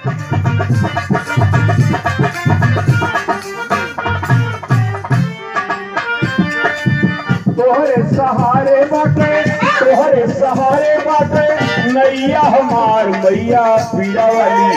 तोहरे सहारे बाटे नैया हमार मैया पीड़ा वाली।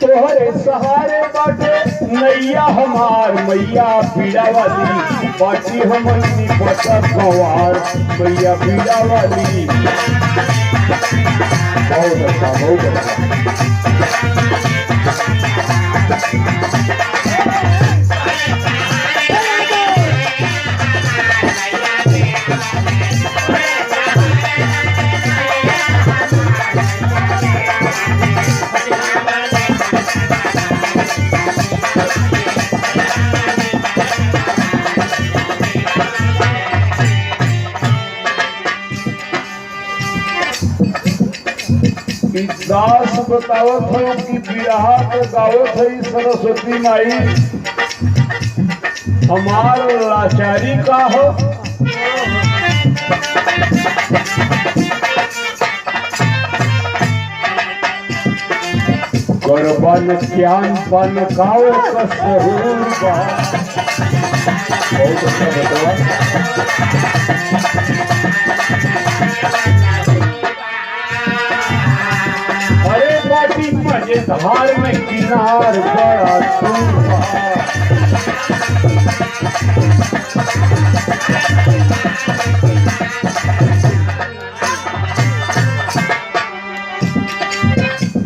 तोहरे सहारे बाटे नैया हमार मैया पीड़ा वाली। बाटी हमनी बता गंवार मैया पीड़ा वाली। बहुत अच्छा, बहुत अच्छा। दास बतावत हो कि बिरहा के गावत है सरस्वती माई हमार लाचारी का हो। गरबन ज्ञान पन गाओ कसहूर बा। बहुत अच्छा बतावा। मजेदार में किनार बड़ा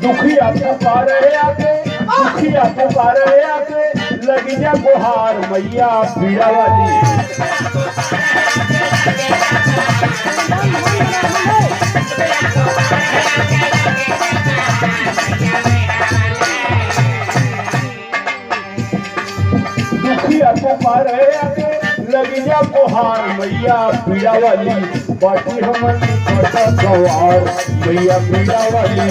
दुखिया पुकार आके, दुखिया पुकार आके लगी जा गुहार मैया पीड़ा वाली। लगी जा गुहार मैया पीड़ा वाली। बाटी हमनी बता गंवार मैया पीड़ा वाली।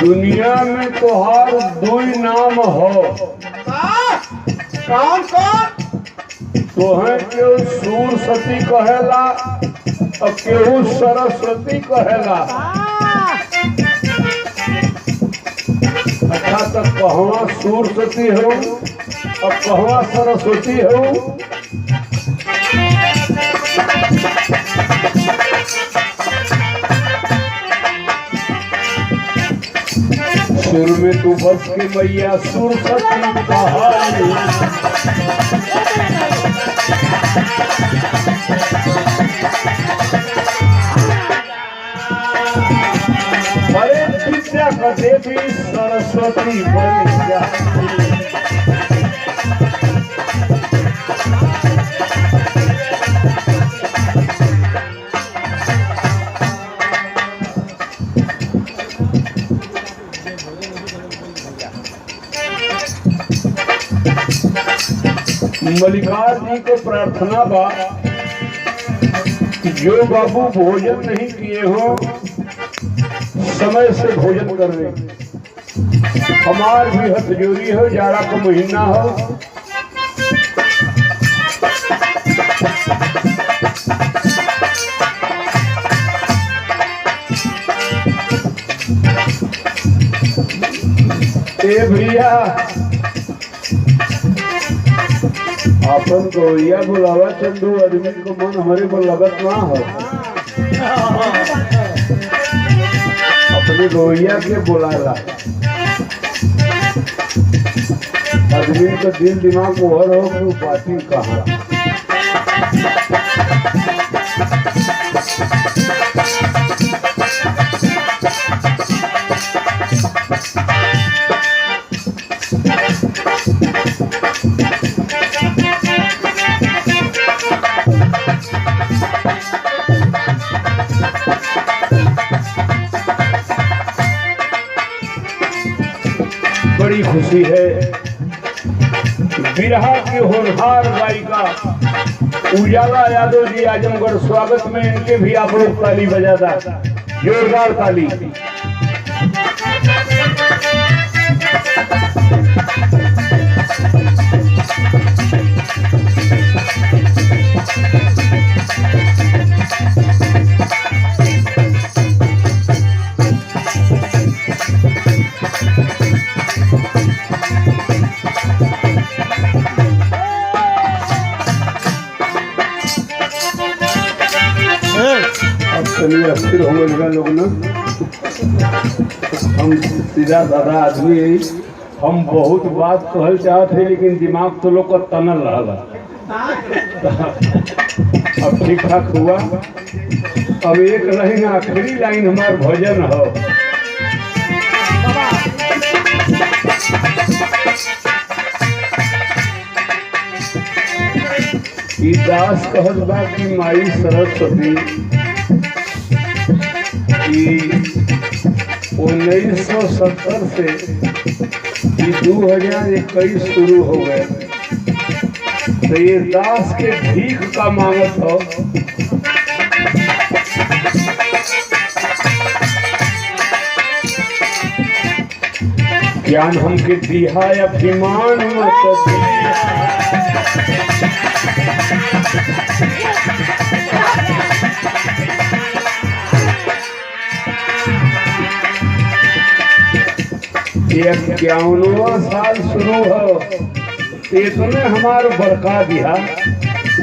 दुनिया में तोहार दुई नाम हो। कौन कौन? तोहे केहू सूरसती कहेला और केहू सरस्वती कहेला। अच्छा तो कहवा सूरसती हो और कहवा सरस्वती हो? सुर में तू बस के मैया सूरसती कहानी। अरे विद्या का देवी सरस्वती बन जाती। मल्लिकार जी को प्रार्थना बा कि जो बाबू भोजन नहीं किए हो समय से भोजन कर ले। हमार भी हथजोरी हो, जाड़ा का महीना हो। ए भैया अपन गौरिया बुलावा चंदू आदमी को मन हमारे को लगत ना हो। अपनी गौरिया के बुलाला आदमी का दिल दिमाग ओहर हो कि बाती कहा। बड़ी खुशी है बिरहा की होनहार गायिका उजाला यादव जी आजमगढ़ स्वागत में इनके भी आप लोग ताली बजाता, जोरदार ताली। चलिए अस्थिर हो गए लोग ना, हम सीधा साधा आदमी है, हम बहुत बात कहल चाहते हैं लेकिन दिमाग तो लोग का तनल रहा। अब ठीक ठाक हुआ। अब एक लाइन आखिरी लाइन हमार भजन हो। ई दास कहत बा कि माई सरस्वती 1970 से 2021 शुरू हो गए, तो ये दास के भीख का मांगत हो। ज्ञान हमके दिहा अभिमान मत दिहा, ये 51वां साल शुरू हो, इतने हमार बड़का दिहा।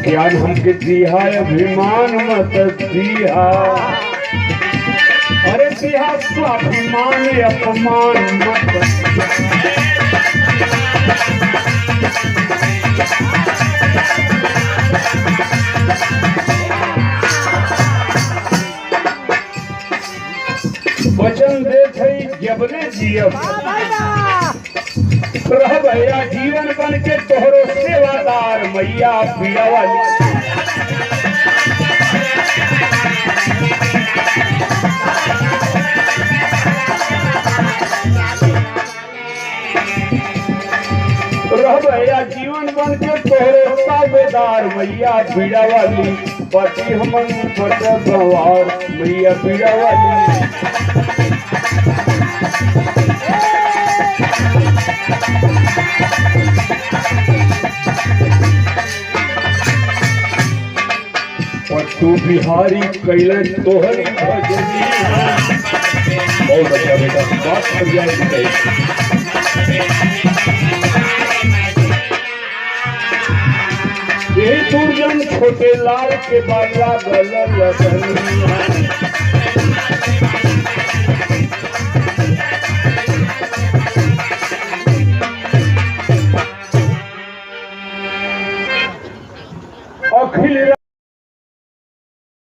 ज्ञान हमके दिहा अभिमान मत दिहा, अरे दिहा स्वाभिमान अपमान मत। वचन देत है जबने जियब रह भैया जीवन बन के तोहरो सेवादार मैया पीड़ा वाली। रह भैया जीवन बन के तोहरो ताबेदार मैया पीड़ा वाली। बाटी हमन फट गंवार मैया पीड़ा वाली। पट्टू बिहारी कैलन तोहरी भजनी। बहुत अच्छा बेटा, बात कर जाए। यही दुर्जन छोटे लाल के बाला गलल